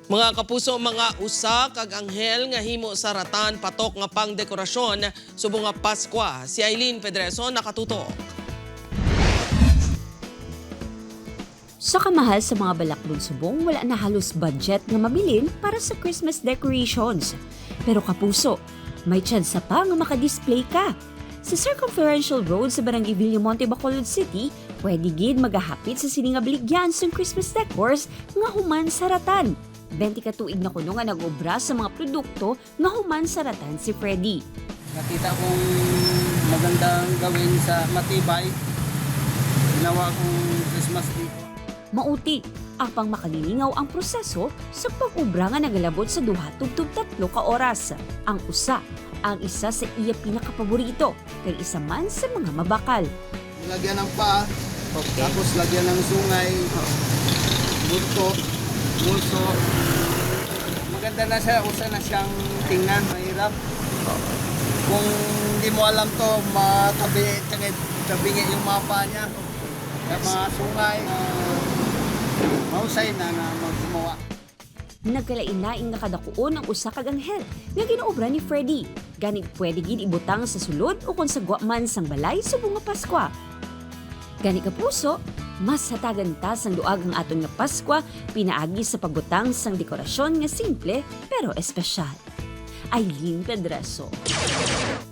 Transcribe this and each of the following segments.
Mga kapuso, mga usa kag anghel nga himo sa ratan patok nga pang dekorasyon subong nga Pasko. Si Eileen Pedreso nakatutok. Sa kamahal sa mga balakbong subong, wala na halos budget nga mabilin para sa Christmas decorations. Pero kapuso, may tsansa pa nga makadisplay ka. Sa Circumferential Road sa Barangay Villamonte, Bacolod City, pwede gid magahapit sa sining nga baligyan sa Christmas decors nga human sa ratan. 20 ka tuig na kuno nga nag-obra sa mga produkto nga human sa ratan si Freddy. Nakita kong magandang gawin sa matibay. Ginawa kong Christmas dito. Mauti, apang makalilingaw ang proseso sa pag-ubra nga nagalabot sa 2-3 ka oras. Ang isa sa iya pinakapaborito, kay isa man sa mga mabakal. Lagyan ng paa, tapos lagyan ng sungay, mulso. Maganda na siya, usa na siyang tingnan, mahirap. Kung hindi mo alam to, tabingi yung mga paa niya. Kaya mga sungay, mahusay na maggumawa. Nagkalain-laing nga kadakuon ang usa kag anghel nga ginaobra ni Freddy. Gani pwede gid ibutang sa sulod o kung sa man sang balay subong nga Pasko. Gani kapuso, mas hatagan ta sang duag ang aton nga Pasko pinaagi sa pagbutang sang dekorasyon nga simple pero espesyal. Eileen Pedreso,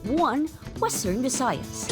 1 Western Visayas.